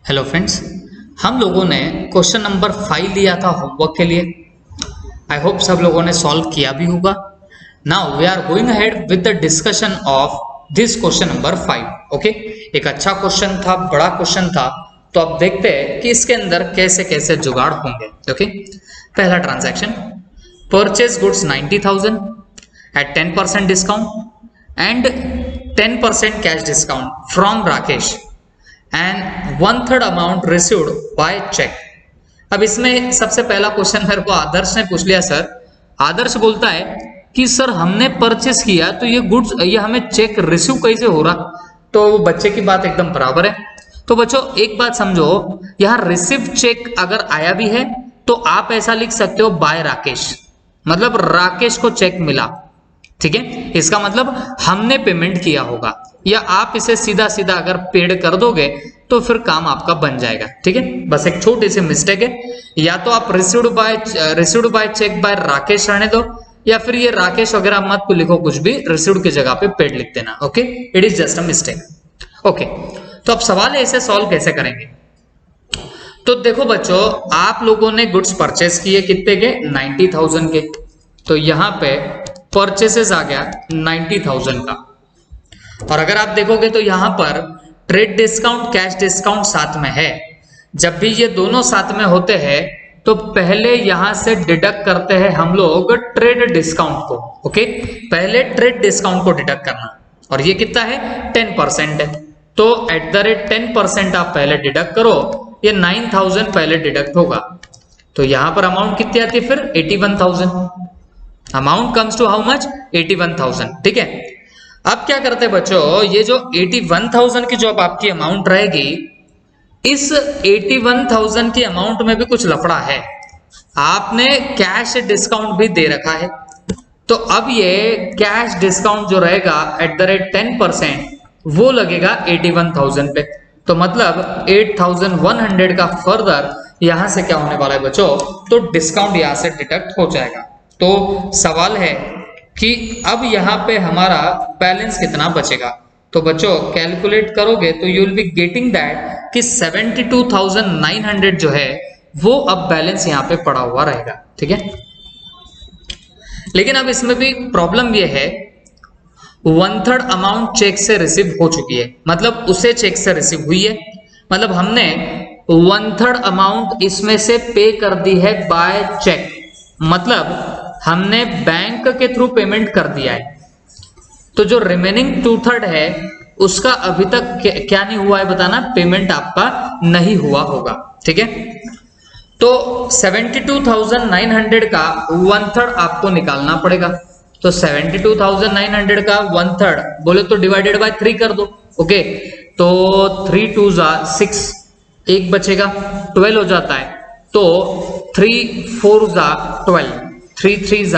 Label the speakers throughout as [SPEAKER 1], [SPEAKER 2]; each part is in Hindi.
[SPEAKER 1] हेलो फ्रेंड्स, हम लोगों ने क्वेश्चन नंबर 5 लिया था होमवर्क के लिए। आई होप सब लोगों ने सॉल्व किया भी होगा। Now we are going ahead with the discussion of this question number 5। Okay, एक अच्छा क्वेश्चन था, बड़ा क्वेश्चन था, तो अब देखते हैं कि इसके अंदर कैसे कैसे जुगाड़ होंगे। ओके, पहला transaction, purchase goods 90,000 at 10% discount and 10% cash discount from Rakesh and 1/3 amount received by cheque. अब इसमें सबसे पहला क्वेश्चन मेरे को आदर्श ने पूछ लिया। सर, आदर्श बोलता है कि सर हमने परचेस किया तो ये गुड्स, ये हमें चेक रिसीव कैसे हो रहा? तो बच्चे की बात एकदम बराबर है। तो बच्चों एक बात समझो, यहां रिसीव चेक अगर आया भी है तो आप ऐसा लिख सकते हो बाय राकेश, मतलब राकेश को चेक मिला। ठीक है, इसका मतलब हमने पेमेंट किया होगा, या आप इसे सीधा सीधा अगर पेड कर दोगे तो फिर काम आपका बन जाएगा। ठीक है, बस एक छोटी सी मिस्टेक है, या तो आप received by cheque by Rakesh रहने दो, या फिर ये राकेश वगैरह मत को लिखो, कुछ भी रिसीव्ड की जगह पे पेड लिख देना। Okay, it is just a mistake. Okay, तो अब सवाल है इसे सॉल्व कैसे करेंगे। तो देखो बच्चों, आप लोगों ने गुड्स परचेस किए कितने के? 90,000 के। तो यहां पे परचेसेस आ गया 90,000 का। और अगर आप देखोगे तो यहां पर ट्रेड डिस्काउंट, कैश डिस्काउंट साथ में है। जब भी ये दोनों साथ में होते हैं तो पहले यहां से डिडक्ट करते हैं हम लोग ट्रेड डिस्काउंट को। ओके, पहले ट्रेड डिस्काउंट को डिडक्ट करना, और ये कितना है? 10% है। तो एट द रेट 10% आप पहले डिडक्ट करो, ये 9,000 पहले डिडक्ट होगा। तो यहां पर अमाउंट कितनी आती है फिर? 81,000। Amount comes to how much? 81,000। ठीक है, अब क्या करते हैं बच्चों, ये जो 81,000 की जो अब आपकी अमाउंट रहेगी, इस 81,000 की अमाउंट में भी कुछ लफड़ा है। आपने कैश डिस्काउंट भी दे रखा है, तो अब ये कैश डिस्काउंट जो रहेगा एट द रेट 10%, वो लगेगा 81,000 पे। तो मतलब 8,100 का फर्दर यहां से क्या होने वाला है बच्चों? तो डिस्काउंट यहां से डिडक्ट हो जाएगा। तो सवाल है कि अब यहां पे हमारा बैलेंस कितना बचेगा। तो बच्चों कैलकुलेट करोगे तो you will be getting that कि 72,900 जो है वो अब बैलेंस यहां पे पड़ा हुआ रहेगा। ठीक है, लेकिन अब इसमें भी प्रॉब्लम ये है, 1/3 अमाउंट चेक से रिसीव हो चुकी है, मतलब उसे चेक से रिसीव हुई है, मतलब हमने 1/3 अमाउंट इसमें से पे कर दी है बाय चेक, मतलब हमने बैंक के थ्रू पेमेंट कर दिया है। तो जो रिमेनिंग 2/3 है उसका अभी तक क्या नहीं हुआ है बताना? पेमेंट आपका नहीं हुआ होगा। ठीक है, तो 72,900 का 1/3 आपको निकालना पड़ेगा। तो 72,900 का 1/3 बोले तो डिवाइडेड बाय 3 कर दो। ओके, तो 3 2 6, एक बचेगा, 12 हो जाता है। तो 3 4 12, 3 3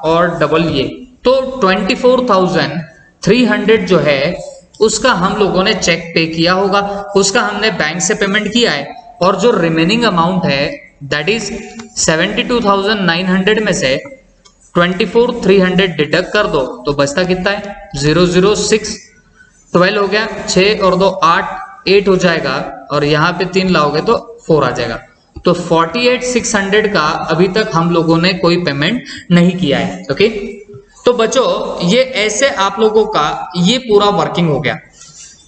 [SPEAKER 1] और डबल ये, तो 24,300 जो है उसका हम लोगों ने चेक पे किया होगा, उसका हमने बैंक से पेमेंट किया है। और जो रिमेनिंग अमाउंट है दैट इज 72,900 में से 24,300 डिडक्ट कर दो, तो बचता कितना है? 006। 12 हो गया, 6 और 2 8, 8 हो जाएगा, और यहाँ पे 3 लाओगे तो 4 आ जाएगा। तो 48,600 का अभी तक हम लोगों ने कोई पेमेंट नहीं किया है। ओके, तो बच्चों ये ऐसे आप लोगों का ये पूरा वर्किंग हो गया।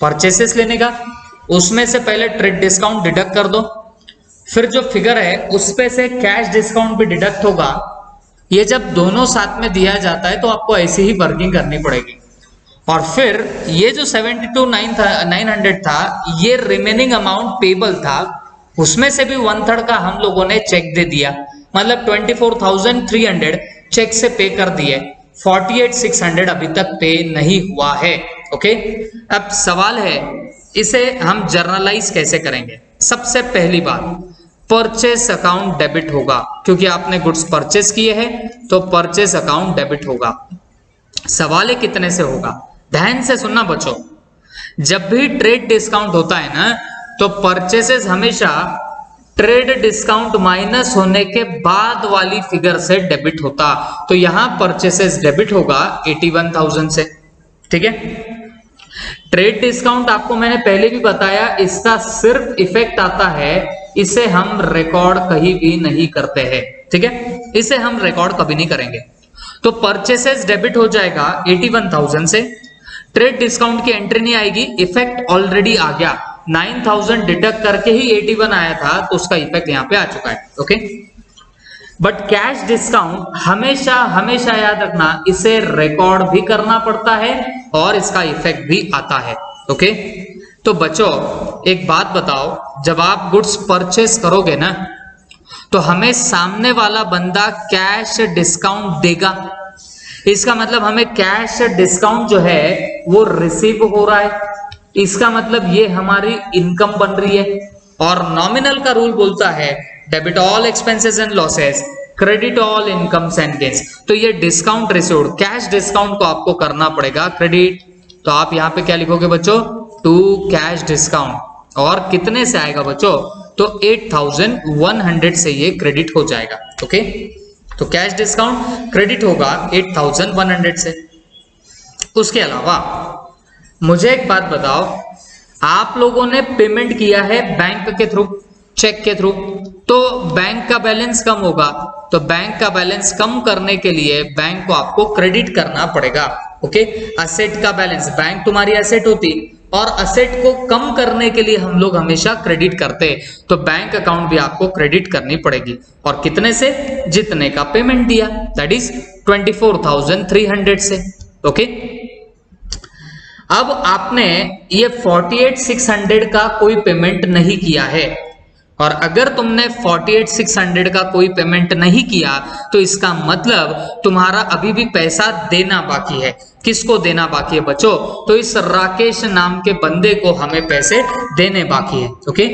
[SPEAKER 1] परचेसेस लेने का, उसमें से पहले ट्रेड डिस्काउंट डिडक्ट कर दो, फिर जो फिगर है उसपे से कैश डिस्काउंट भी डिडक्ट होगा। ये जब दोनों साथ में दिया जाता है तो आपको ऐसी ही वर्किंग करनी पड़ेगी। और फिर ये जो 72,900 था, ये रिमेनिंग अमाउंट पेबल था, उसमें से भी 1/3 का हम लोगों ने चेक दे दिया, मतलब 24,300 चेक से पे कर दिए, 48,600 अभी तक पे नहीं हुआ है। ओके, अब सवाल है इसे हम जर्नलाइज कैसे करेंगे। सबसे पहली बात, परचेस अकाउंट डेबिट होगा, क्योंकि आपने गुड्स परचेस किए हैं तो परचेस अकाउंट डेबिट होगा। सवाल है कितने से होगा? ध्यान से सुनना बच्चों, जब भी ट्रेड डिस्काउंट होता है ना, तो परचेसेस हमेशा ट्रेड डिस्काउंट माइनस होने के बाद वाली फिगर से डेबिट होता। तो यहां परचेसेस डेबिट होगा 81,000 से। ठीक है, ट्रेड डिस्काउंट आपको मैंने पहले भी बताया, इसका सिर्फ इफेक्ट आता है, इसे हम रिकॉर्ड कहीं भी नहीं करते हैं, ठीक है, इसे हम रिकॉर्ड कभी नहीं करेंगे। तो परचेसेस डेबिट हो जाएगा 81,000 से, ट्रेड डिस्काउंट की एंट्री नहीं आएगी, इफेक्ट ऑलरेडी आ गया, 9,000 डिडक्ट करके ही 81 आया था, तो उसका इफेक्ट यहाँ पे आ चुका है, ओके। बट कैश डिस्काउंट हमेशा हमेशा याद रखना, इसे रिकॉर्ड भी करना पड़ता है और इसका इफेक्ट भी आता है, ओके। तो बच्चों एक बात बताओ, जब आप गुड्स परचेस करोगे ना, तो हमें सामने वाला बंदा कैश डिस्काउंट देगा, इसका मतलब हमें कैश डिस्काउंट जो है वो रिसीव हो रहा है, इसका मतलब ये हमारी इनकम बन रही है। और नॉमिनल का रूल बोलता है debit all expenses and losses, credit all incomes and gains. तो ये डिस्काउंट रिसीव्ड, कैश डिस्काउंट को आपको करना पड़ेगा क्रेडिट। तो आप यहाँ पे क्या लिखोगे बच्चों, टू कैश डिस्काउंट, और कितने से आएगा बच्चों, तो 8,100 से ये क्रेडिट हो जाएगा, ओके। तो कैश डिस्काउंट क्रेडिट होगा 8,100 से। उसके अलावा मुझे एक बात बताओ, आप लोगों ने पेमेंट किया है बैंक के थ्रू, चेक के थ्रू, तो बैंक का बैलेंस कम होगा, तो बैंक का बैलेंस कम करने के लिए बैंक को आपको क्रेडिट करना पड़ेगा, ओके। असेट का बैलेंस, बैंक तुम्हारी असेट होती, और असेट को कम करने के लिए हम लोग हमेशा क्रेडिट करते हैं, तो बैंक अकाउंट भी आपको क्रेडिट करनी पड़ेगी। और कितने से, जितने का पेमेंट दिया, दैट इज 24,300 से, ओके। अब आपने ये 48,600 का कोई पेमेंट नहीं किया है, और अगर तुमने 48,600 का कोई पेमेंट नहीं किया तो इसका मतलब तुम्हारा अभी भी पैसा देना बाकी है। किसको देना बाकी है बच्चों, तो इस राकेश नाम के बंदे को हमें पैसे देने बाकी है, ओके।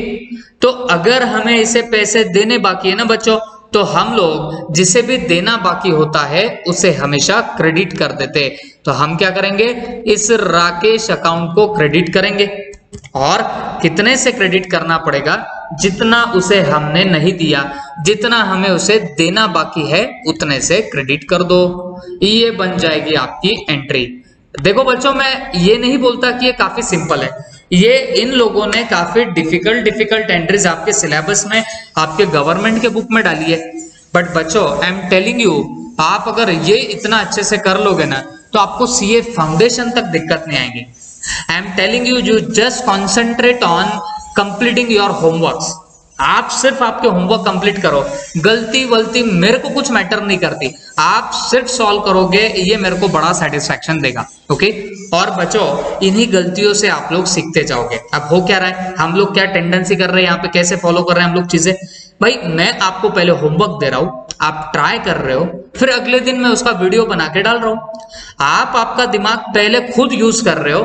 [SPEAKER 1] तो अगर हमें इसे पैसे देने बाकी है ना बच्चों, तो हम लोग जिसे भी देना बाकी होता है उसे हमेशा क्रेडिट कर देते। तो हम क्या करेंगे, इस राकेश अकाउंट को क्रेडिट करेंगे, और कितने से क्रेडिट करना पड़ेगा, जितना उसे हमने नहीं दिया, जितना हमें उसे देना बाकी है उतने से क्रेडिट कर दो। ये बन जाएगी आपकी एंट्री। देखो बच्चों, मैं ये नहीं बोलता कि ये काफी सिंपल है, ये इन लोगों ने काफी डिफिकल्ट एंट्रीज आपके सिलेबस में, आपके गवर्नमेंट के बुक में डाली है। बट बच्चों आई एम टेलिंग यू, आप अगर ये इतना अच्छे से कर लोगे ना, तो आपको सीए फाउंडेशन तक दिक्कत नहीं आएगी। I am telling you, you just concentrate on completing your homeworks. आप सिर्फ आपके होमवर्क कंप्लीट करो, गलती वलती मेरे को कुछ मैटर नहीं करती, आप सिर्फ सॉल्व करोगे, ये मेरे को बड़ा सेटिस्फैक्शन देगा, ओके। और बच्चों इन्हीं गलतियों से आप लोग सीखते जाओगे। अब हो क्या रहा है, हम लोग क्या टेंडेंसी कर रहे हैं यहाँ पे, कैसे फॉलो कर रहे हैं हम लोग चीजें, भाई मैं आपको पहले होमवर्क दे रहा हूं, आप ट्राई कर रहे हो, फिर अगले दिन मैं उसका वीडियो बना के डाल रहा हूं। आप आपका दिमाग पहले खुद यूज कर रहे हो,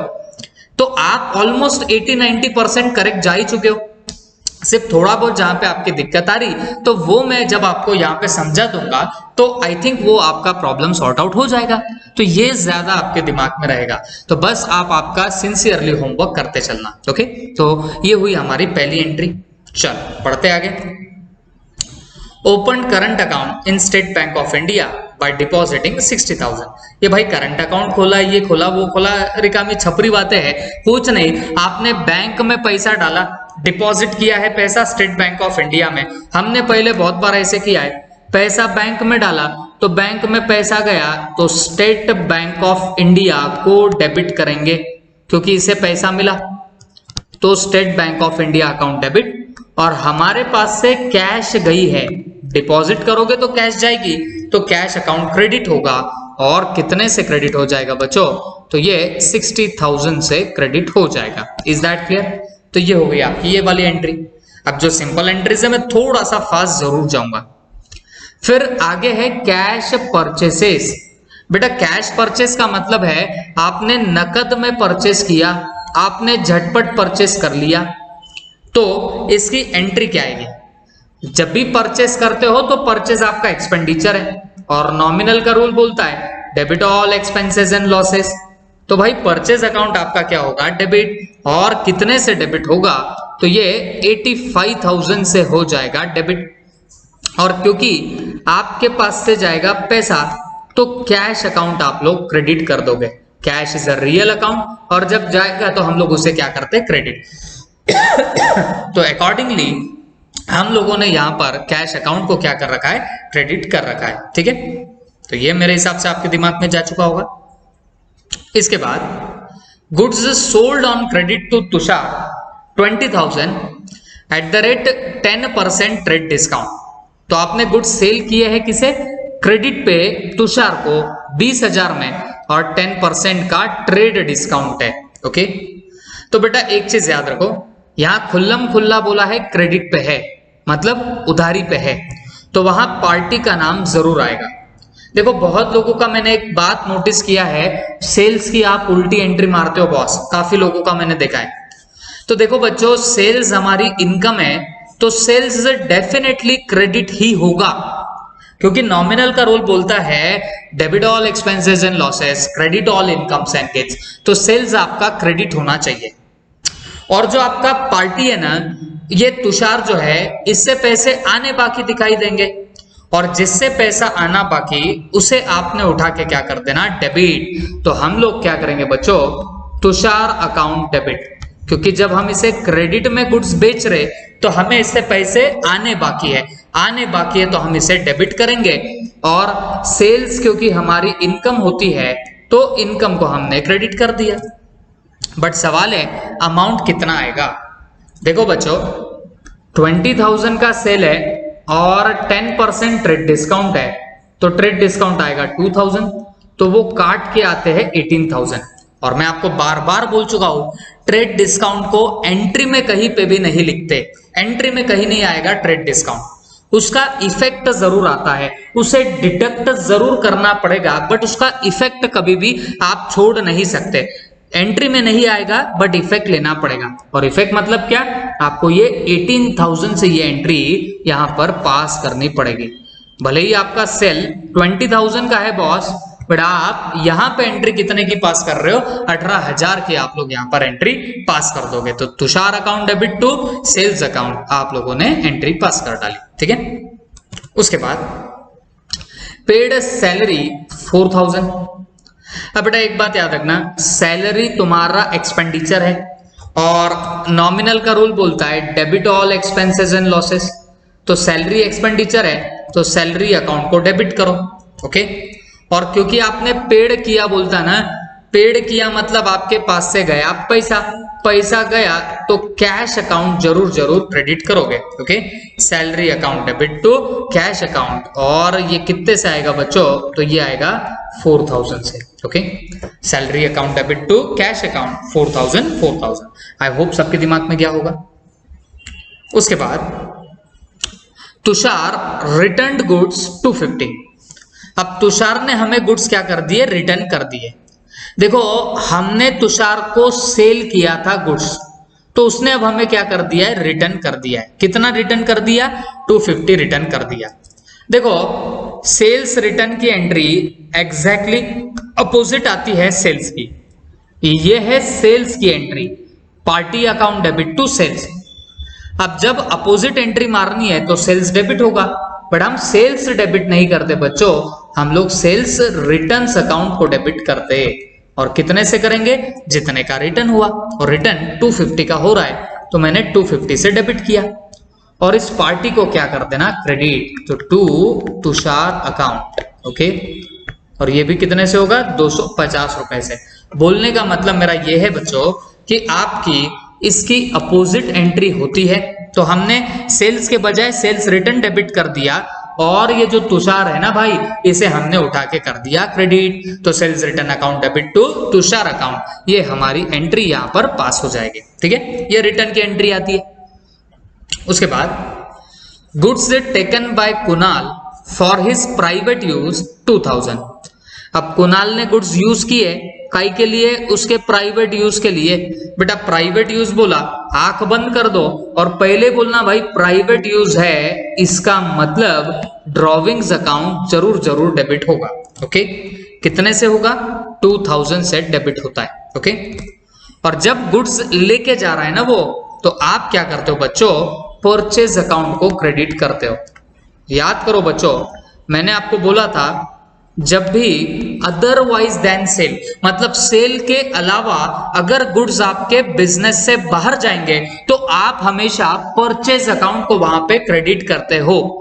[SPEAKER 1] तो आप ऑलमोस्ट 80-90% करेक्ट जा ही चुके हो। सिर्फ थोड़ा बहुत जहां पे आपकी दिक्कत आ रही, तो वो मैं जब आपको यहाँ पे समझा दूंगा, तो आई थिंक वो आपका प्रॉब्लम सॉर्ट आउट हो जाएगा। तो ये ज्यादा आपके दिमाग में रहेगा। तो बस आप आपका सिंसियरली होमवर्क करते चलना, ओके। तो ये हुई हमारी पहली एंट्री। चल पढ़ते आगे। Open current account in state bank of India by depositing 60,000। ये भाई करंट अकाउंट खोला, ये खोला, वो खोला, रिकामी छपरी बातें हैं, कुछ नहीं। आपने बैंक में पैसा डाला, डिपॉजिट किया है पैसा स्टेट बैंक ऑफ इंडिया में। हमने पहले बहुत बार ऐसे किया है, पैसा बैंक में डाला, तो बैंक में पैसा गया तो स्टेट बैंक ऑफ इंडिया को डेबिट करेंगे, क्योंकि इसे पैसा मिला, तो state bank of India account debit. और हमारे पास से कैश गई है, डिपॉजिट करोगे तो कैश जाएगी, तो कैश अकाउंट क्रेडिट होगा। और कितने से क्रेडिट हो जाएगा बच्चों, तो ये 60,000 से क्रेडिट हो जाएगा। Is that clear? तो ये हो गई आपकी ये वाली एंट्री। अब जो सिंपल एंट्रीज है मैं थोड़ा सा फास्ट जरूर जाऊंगा। फिर आगे है कैश परचेसेस। बेटा कैश परचेस का मतलब है आपने नकद में परचेस किया, आपने झटपट परचेस कर लिया, तो इसकी एंट्री क्या आएगी? जब भी परचेस करते हो तो परचेस आपका एक्सपेंडिचर है, और नॉमिनल का रूल बोलता है debit all expenses and losses. तो भाई परचेज अकाउंट आपका क्या होगा? डेबिट। और कितने से डेबिट होगा? तो ये 85,000 से हो जाएगा डेबिट। और क्योंकि आपके पास से जाएगा पैसा, तो कैश अकाउंट आप लोग क्रेडिट कर दोगे। Cash is a real account, और जब जाएगा तो हम लोग उसे क्या करते हैं, क्रेडिट। तो अकॉर्डिंगली हम लोगों ने यहां पर कैश अकाउंट को क्या कर रखा है, क्रेडिट कर रखा है। ठीक है, तो ये मेरे हिसाब से आपके दिमाग में जा चुका होगा। इसके बाद goods sold on credit to Tushar 20,000 at the rate 10% trade discount. तो आपने गुड्स सेल किए हैं किसे, क्रेडिट पे तुषार को 20,000 में, और 10% का ट्रेड डिस्काउंट है। ओके, तो बेटा एक चीज याद रखो, यहां खुल्लम खुल्ला बोला है क्रेडिट पे है, मतलब उधारी पे है, तो वहां पार्टी का नाम जरूर आएगा। देखो बहुत लोगों का मैंने एक बात नोटिस किया है, सेल्स की आप उल्टी एंट्री मारते हो बॉस, काफी लोगों का मैंने देखा है। तो देखो बच्चों, सेल्स हमारी इनकम है, तो सेल्स डेफिनेटली क्रेडिट ही होगा, क्योंकि नॉमिनल का रूल बोलता है debit all expenses and losses, credit all incomes and gains. तो सेल्स आपका क्रेडिट होना चाहिए। और जो आपका पार्टी है ना, ये तुषार जो है, इससे पैसे आने बाकी दिखाई देंगे, और जिससे पैसा आना बाकी उसे आपने उठा के क्या कर देना, डेबिट। तो हम लोग क्या करेंगे बच्चों, तुषार अकाउंट डेबिट, क्योंकि जब हम इसे क्रेडिट में गुड्स बेच रहे तो हमें इससे पैसे आने बाकी है, आने बाकी है तो हम इसे डेबिट करेंगे। और सेल्स क्योंकि हमारी इनकम होती है तो इनकम को हमने क्रेडिट कर दिया। बट सवाल है अमाउंट कितना आएगा। देखो बच्चों 20,000 का सेल है और 10% ट्रेड डिस्काउंट है, तो ट्रेड डिस्काउंट आएगा 2,000, तो वो काट के आते हैं 18,000। और मैं आपको बार बार बोल चुका हूं, ट्रेड डिस्काउंट को एंट्री में कहीं पे भी नहीं लिखते, एंट्री में कहीं नहीं आएगा ट्रेड डिस्काउंट। उसका इफेक्ट जरूर आता है, उसे डिडक्ट जरूर करना पड़ेगा, बट उसका इफेक्ट कभी भी आप छोड़ नहीं सकते। एंट्री में नहीं आएगा बट इफेक्ट लेना पड़ेगा। और इफेक्ट मतलब क्या, आपको ये 18,000 से ये एंट्री यहां पर पास करनी पड़ेगी। भले ही आपका सेल 20,000 का है बॉस, बट आप यहां पे एंट्री कितने की पास कर रहे हो, 18,000 की आप लोग यहां पर एंट्री पास कर दोगे। तो Tushar account debit to sales account आप लोगों ने एंट्री पास कर डाली। ठीक है, उसके बाद पेड सैलरी 4,000। अब बेटा एक बात याद रखना, सैलरी तुम्हारा एक्सपेंडिचर है और नॉमिनल का रूल बोलता है debit all expenses and losses. तो सैलरी एक्सपेंडिचर है तो सैलरी अकाउंट को डेबिट करो। ओके, और क्योंकि आपने पेड किया बोलता ना, पेड किया मतलब आपके पास से गया पैसा, पैसा गया तो कैश अकाउंट जरूर जरूर क्रेडिट करोगे। Okay, salary account debit to cash account, और ये कितने से आएगा बच्चों, तो ये आएगा 4,000 से। Okay, salary account debit to cash account 4,000। I hope सबके दिमाग में गया होगा। उसके बाद तुषार रिटर्न गुड्स 250। अब तुषार ने हमें गुड्स क्या कर दिए, रिटर्न कर दिए। देखो हमने तुषार को सेल किया था गुड्स, तो उसने अब हमें क्या कर दिया है, रिटर्न कर दिया है। कितना रिटर्न कर दिया, 250 रिटर्न कर दिया। देखो सेल्स रिटर्न की एंट्री एग्जैक्टली अपोजिट आती है सेल्स की। ये है सेल्स की entry, party account debit to sales. अब जब अपोजिट एंट्री मारनी है तो सेल्स डेबिट होगा, बट हम सेल्स डेबिट नहीं करते बच्चों, हम लोग सेल्स रिटर्न्स अकाउंट को डेबिट करते। और कितने से करेंगे, जितने का रिटर्न हुआ, और रिटर्न 250 का हो रहा है तो मैंने 250 से डेबिट किया। और इस पार्टी को क्या कर देना, क्रेडिट, तो टू तुषार अकाउंट। ओके, और ये भी कितने से होगा, 250 रुपए से। बोलने का मतलब मेरा ये है बच्चों कि आपकी इसकी अपोजिट एंट्री होती है, तो हमने सेल्स के बजाय सेल्स रिटर्न डेबिट कर दिया, और ये जो तुषार है ना भाई, इसे हमने उठा के कर दिया क्रेडिट। तो sales return account debit to Tushar account, ये हमारी एंट्री यहां पर पास हो जाएगी। ठीक है, ये रिटर्न की एंट्री आती है। उसके बाद goods taken by Kunal for his private use 2,000। अब कुणाल ने गुड्स यूज किए काई के लिए, उसके प्राइवेट यूज के लिए। बेटा प्राइवेट यूज बोला, आंख बंद कर दो और पहले बोलना भाई प्राइवेट यूज है, इसका मतलब ड्रॉविंग्स अकाउंट जरूर जरूर डेबिट होगा। ओके, कितने से होगा, 2,000 से डेबिट होता है। ओके, और जब गुड्स लेके जा रहा है ना वो, तो आप क्या करते हो बच्चों, परचेज अकाउंट को क्रेडिट करते हो। याद करो बच्चों, मैंने आपको बोला था जब भी अदरवाइज देन सेल, मतलब सेल के अलावा अगर गुड्स आपके बिजनेस से बाहर जाएंगे तो आप हमेशा परचेज अकाउंट को वहां पे क्रेडिट करते हो।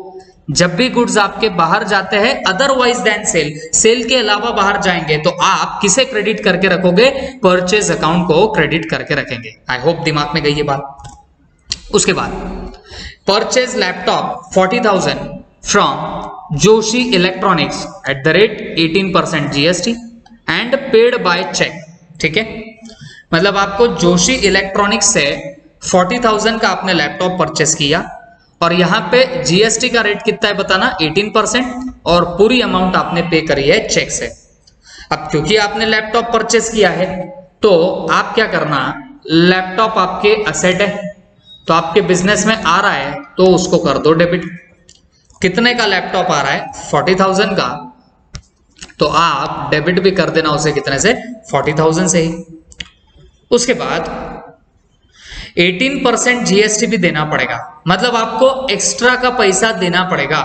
[SPEAKER 1] जब भी गुड्स आपके बाहर जाते हैं अदरवाइज देन सेल, सेल के अलावा बाहर जाएंगे तो आप किसे क्रेडिट करके रखोगे? परचेज अकाउंट को क्रेडिट करके रखेंगे। आई होप दिमाग में गई ये बात। उसके बाद purchase laptop 40,000 from Joshi electronics at the rate 18% GST and paid by cheque. ठीक है, मतलब आपको जोशी इलेक्ट्रॉनिक्स से 40,000 का आपने लैपटॉप परचेस किया और यहाँ पे जीएसटी का रेट कितना है बताना, 18%, और पूरी अमाउंट आपने पे करी है चेक से। अब क्योंकि आपने लैपटॉप परचेस किया है तो आप क्या करना, लैपटॉप आपके असेट है तो आपके बिजनेस में आ रहा है तो उसको कर दो डेबिट। कितने का लैपटॉप आ रहा है? 40,000 का, तो आप डेबिट भी कर देना उसे, कितने से? 40,000 से ही। उसके बाद 18% जीएसटी भी देना पड़ेगा, मतलब आपको एक्स्ट्रा का पैसा देना पड़ेगा।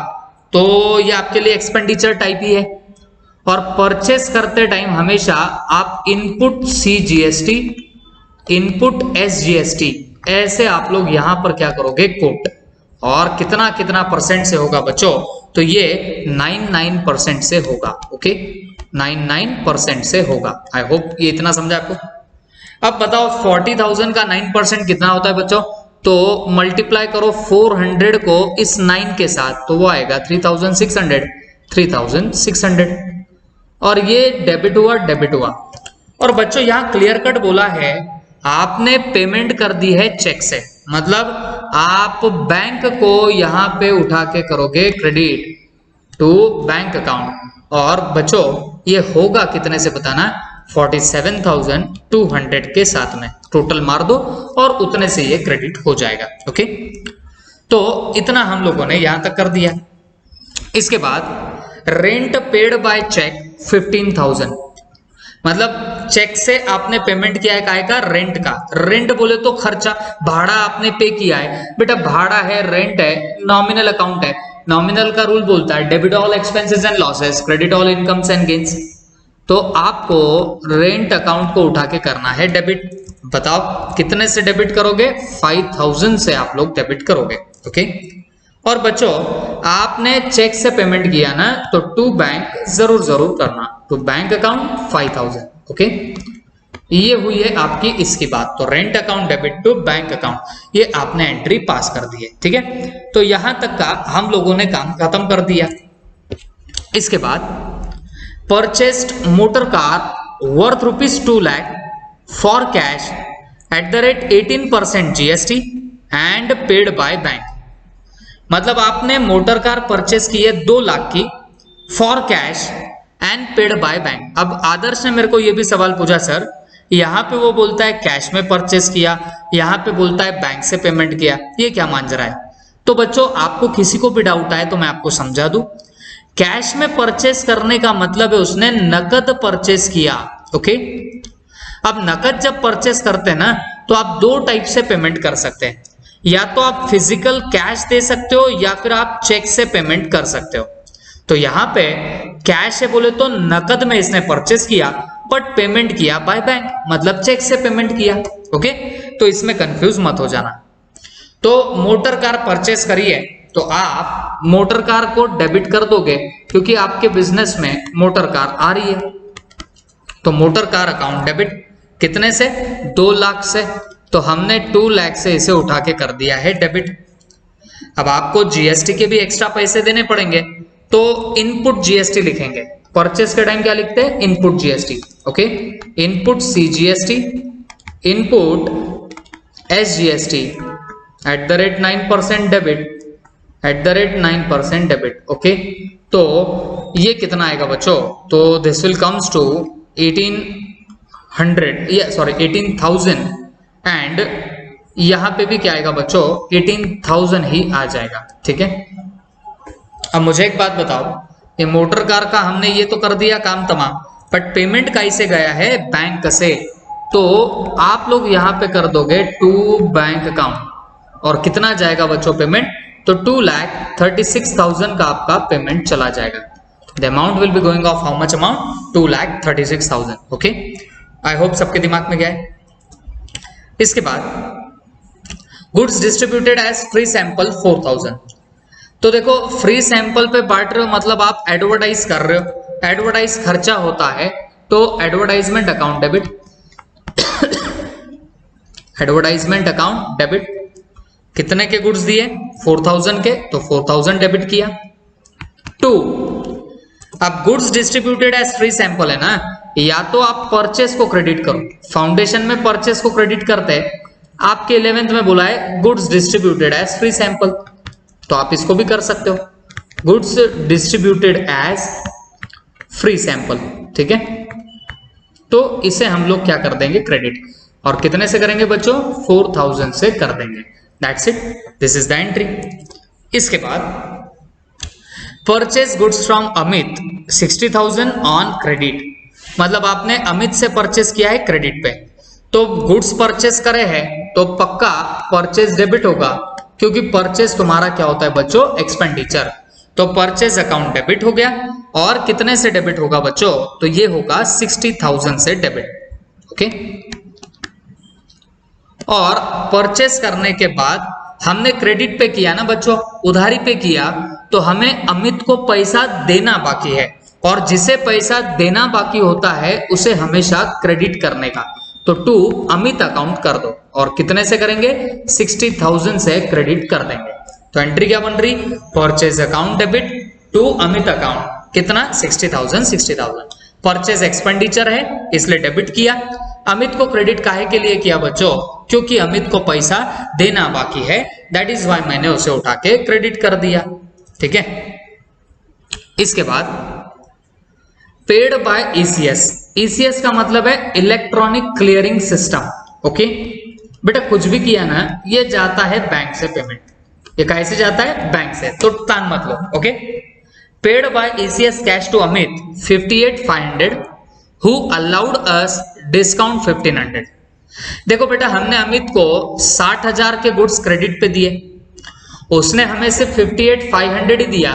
[SPEAKER 1] तो ये आपके लिए एक्सपेंडिचर टाइप ही है। और परचेस करते टाइम हमेशा आप input C GST, input S GST, ऐसे आप लोग यहां पर क्या करोगे, कोट। और कितना कितना परसेंट से होगा बच्चों? तो ये 99% से होगा। ओके, 99% से होगा। आई होप ये इतना समझा आपको। अब बताओ 40,000 का 9% कितना होता है बच्चों? तो मल्टीप्लाई करो 400 को इस 9 के साथ, तो वो आएगा 3,600, 3,600। और ये डेबिट हुआ, डेबिट हुआ। और बच्चों यहाँ क्लियर कट बोला है, आपने पेमेंट कर दी है चेक से, मतलब आप बैंक को यहां पे उठा के करोगे क्रेडिट टू बैंक अकाउंट। और बच्चों ये होगा कितने से बताना, 47,200 के साथ में टोटल मार दो और उतने से ये क्रेडिट हो जाएगा। ओके, तो इतना हम लोगों ने यहां तक कर दिया। इसके बाद रेंट पेड बाय चेक 15,000, मतलब चेक से आपने पेमेंट किया है काय का, रेंट का। रेंट बोले तो खर्चा, भाड़ा आपने पे किया है बेटा, भाड़ा है, रेंट है, नॉमिनल अकाउंट है। नॉमिनल का रूल बोलता है debit all expenses and losses, credit all incomes and gains. तो आपको रेंट अकाउंट को उठा के करना है डेबिट। बताओ कितने से डेबिट करोगे? 5,000 से आप लोग डेबिट करोगे। ओके, और बच्चों आपने चेक से पेमेंट किया ना, तो टू बैंक जरूर करना, टू बैंक अकाउंट 5,000। ओके, ये हुई है आपकी इसकी बात। तो rent account debit to bank account, ये आपने एंट्री पास कर दी है। ठीक है, तो यहां तक का हम लोगों ने काम खत्म कर दिया। इसके बाद purchased motor car worth ₹2 lakh for cash at the rate 18% GST and paid by bank. मतलब आपने मोटर कार परचेस की है 2 लाख की, for cash and paid by bank. अब आदर्श ने मेरे को ये भी सवाल पूछा, सर यहाँ पे वो बोलता है कैश में परचेस किया, यहाँ पे बोलता है बैंक से पेमेंट किया, ये क्या मांझरा है? तो बच्चों आपको किसी को भी डाउट आए तो मैं आपको समझा दूं। कैश में परचेस करने का मतलब है उसने नकद परचेस किया। ओके, अब नकद जब परचेस करते हैं ना, तो आप 2 टाइप से पेमेंट कर सकते हैं, या तो आप फिजिकल कैश दे सकते हो या फिर आप चेक से पेमेंट कर सकते हो। तो यहाँ पे कैश है बोले तो नकद में इसने परचेस किया, बट पेमेंट किया बाय बैंक, मतलब चेक से पेमेंट किया। ओके, तो इसमें कंफ्यूज मत हो जाना। तो मोटर कार परचेस करिए तो आप मोटर कार को डेबिट कर दोगे, क्योंकि आपके बिजनेस में मोटर कार आ रही है। तो मोटर कार अकाउंट डेबिट कितने से? 2 लाख से। तो हमने 2 लाख से इसे उठा के कर दिया है डेबिट। अब आपको जीएसटी के भी एक्स्ट्रा पैसे देने पड़ेंगे, तो इनपुट जीएसटी लिखेंगे। परचेस के टाइम क्या लिखते हैं? Input GST. Okay, input C GST, input S GST at the rate 9% debit, at the rate 9% debit. Okay, तो ये कितना आएगा बच्चों? तो this will comes to 18,000 and यहां पे भी क्या आएगा बच्चों? 18,000 ही आ जाएगा। ठीक है, अब मुझे एक बात बताओ, ये मोटर कार का हमने ये तो कर दिया काम तमाम, बट पेमेंट कैसे गया है? बैंक से। तो आप लोग यहां पे कर दोगे टू बैंक अकाउंट, और कितना जाएगा बच्चों पेमेंट? तो 2,36,000 का आपका पेमेंट चला जाएगा। The amount will be going off how much amount 2,36,000. Okay, I hope सबके दिमाग में गया है. इसके बाद goods distributed as free sample 4,000. तो देखो फ्री सैंपल पे बांट रहे हो मतलब आप एडवर्टाइज कर रहे हो, एडवर्टाइज खर्चा होता है तो advertisement account debit, advertisement account debit. कितने के गुड्स दिए 4,000 के, तो 4,000 डेबिट किया. 2, अब goods distributed as free sample है ना, या तो आप परचेस को क्रेडिट करो, फाउंडेशन में परचेस को क्रेडिट करते हैं, आपके 11th में बोला है goods distributed as free sample, तो आप इसको भी कर सकते हो goods distributed as free sample. ठीक है, तो इसे हम लोग क्या कर देंगे क्रेडिट, और कितने से करेंगे बच्चों 4,000 से कर देंगे. That's it, this is the entry. इसके बाद purchase goods from Amit 60,000 on credit, मतलब आपने अमित से परचेस किया है क्रेडिट पे, तो गुड्स परचेस करे हैं तो पक्का परचेस डेबिट होगा, क्योंकि परचेस तुम्हारा क्या होता है बच्चों एक्सपेंडिचर. तो परचेस अकाउंट डेबिट हो गया, और कितने से डेबिट होगा बच्चों, तो ये होगा 60,000 से डेबिट. ओके, और परचेस करने के बाद हमने क्रेडिट पे किया ना बच्चों, उधारी पे किया, तो हमें अमित को पैसा देना बाकी है, और जिसे पैसा देना बाकी होता है उसे हमेशा क्रेडिट करने का. तो 2 अमित अकाउंट कर दो, और कितने से करेंगे 60,000 से क्रेडिट कर देंगे. तो एंट्री क्या बन रही, purchase account debit 2 Amit account, कितना 60,000. परचेज एक्सपेंडिचर है इसलिए डेबिट किया. अमित को क्रेडिट काहे के लिए किया बच्चों, क्योंकि अमित को पैसा देना बाकी है, दैट इज वाई मैंने उसे उठा के क्रेडिट कर दिया. ठीक है, इसके बाद पेड बाय ईसीएस. ईसीएस का मतलब है इलेक्ट्रॉनिक क्लियरिंग सिस्टम. ओके बेटा, कुछ भी किया ना ये जाता है बैंक से पेमेंट, ये कैसे जाता है बैंक से, तो तान मत लो. Okay, paid by ECS cash to Amit 58,500 who allowed us discount 1,500. देखो बेटा, हमने अमित को 60,000 के गुड्स क्रेडिट पे दिए, उसने हमें सिर्फ 58,500 ही दिया,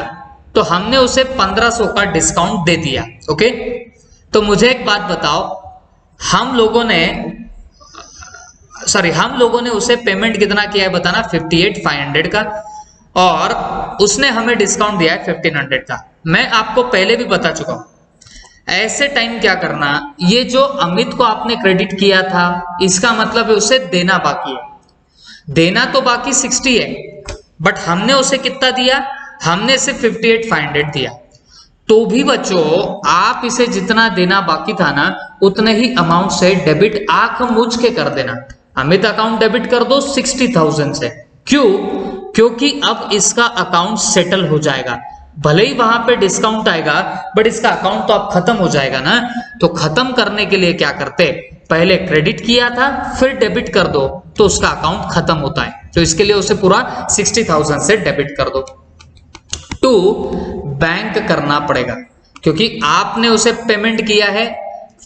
[SPEAKER 1] तो हमने उसे 1,500 का डिस्काउंट दे दिया. ओके, तो मुझे एक बात बताओ, हम लोगों ने उसे पेमेंट कितना किया है बताना, 58,500 का, और उसने हमें डिस्काउंट दिया है 1,500 का. मैं आपको पहले भी बता चुका हूं, ऐसे टाइम क्या करना, ये जो अमित को आपने क्रेडिट किया था इसका मतलब है उसे देना बाकी है. देना तो बाकी 60 है, बट हमने उसे कितना दिया, हमने सिर्फ 58,500 दिया. तो भी बच्चों आप इसे जितना देना बाकी था ना उतने ही अमाउंट से डेबिट आंख मूझ के कर देना. अमित अकाउंट डेबिट कर दो 60,000 से. क्यों, क्योंकि अब इसका अकाउंट सेटल हो जाएगा. भले ही वहां पे डिस्काउंट आएगा बट इसका अकाउंट तो अब खत्म हो जाएगा ना. तो खत्म करने के लिए क्या करते, पहले क्रेडिट किया था फिर डेबिट कर दो, तो उसका अकाउंट खत्म होता है. तो इसके लिए उसे पूरा 60,000 से डेबिट कर दो. 2 बैंक करना पड़ेगा, क्योंकि आपने उसे पेमेंट किया है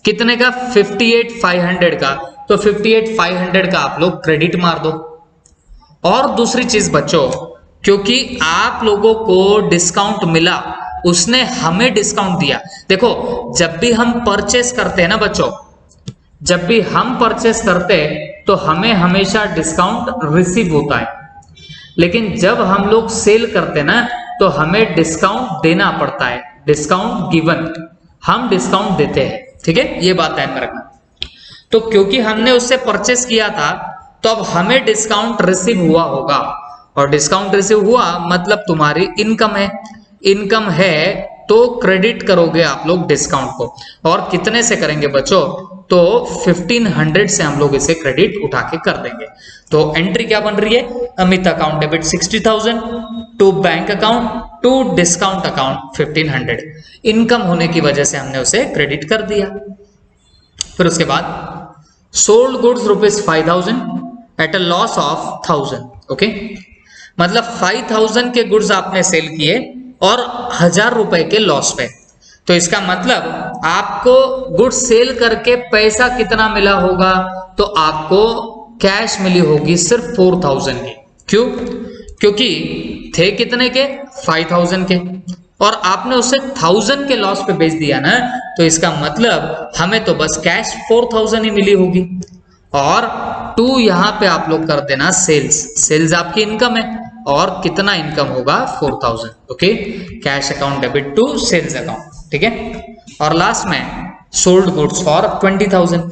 [SPEAKER 1] कितने का 58,500 का, तो 58,500 का आप लोग क्रेडिट मार दो. और दूसरी चीज बच्चों, क्योंकि आप लोगों को डिस्काउंट मिला, उसने हमें डिस्काउंट दिया. देखो जब भी हम परचेस करते हैं ना बच्चों, जब भी हम परचेस करते हैं तो हमें हमेशा डिस्काउंट रिसीव होता है, लेकिन जब हम लोग सेल करते हैं ना तो हमें डिस्काउंट देना पड़ता है. डिस्काउंट गिवन, हम डिस्काउंट देते हैं. ठीक है, ये बात ध्यान में रखना. तो क्योंकि हमने उससे परचेस किया था तो अब हमें डिस्काउंट रिसीव हुआ होगा, और डिस्काउंट रिसीव हुआ मतलब तुम्हारी इनकम है. इनकम है तो क्रेडिट करोगे आप लोग डिस्काउंट को, और कितने से करेंगे बच्चों, तो 1,500 से हम लोग इसे क्रेडिट उठा के कर देंगे. तो एंट्री क्या बन रही है, Amit account debit 60,000 to bank account to discount account 1,500. Income होने की वजह से हमने उसे क्रेडिट कर दिया. फिर उसके बाद sold goods ₹5,000 at a loss of 1,000. Okay, मतलब 5,000 के गुड्स आपने सेल किए और 1,000 रुपए के लॉस पे. तो इसका मतलब आपको गुड्स सेल करके पैसा कितना मिला होगा, तो आपको कैश मिली होगी सिर्फ 4,000 की. क्यों, क्योंकि थे कितने के 5,000 के, और आपने उसे 1000 के लॉस पे बेच दिया ना, तो इसका मतलब हमें तो बस कैश 4000 ही मिली होगी। और 2 यहां पे आप लोग कर देना सेल्स, सेल्स आपकी इनकम है और कितना इनकम होगा 4000। Okay, cash account debit to sales account, ठीक है। और लास्ट में सोल्ड गुड्स फॉर 20000।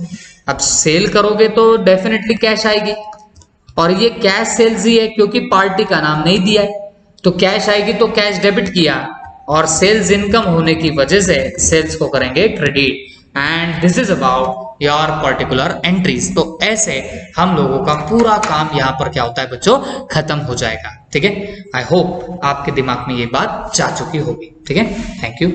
[SPEAKER 1] अब सेल करोगे तो डेफिनेटली कैश आएगी और ये कैश सेल्स ही है क्योंकि पार्टी का नाम नहीं दिया है, तो कैश आएगी तो कैश डेबिट किया और सेल्स इनकम होने की वजह से सेल्स को करेंगे credit. And this is about your particular entries. तो ऐसे हम लोगों का पूरा काम यहाँ पर क्या होता है बच्चों, खत्म हो जाएगा। ठीक है, आई होप आपके दिमाग में ये बात जा चुकी होगी। ठीक है, थैंक यू।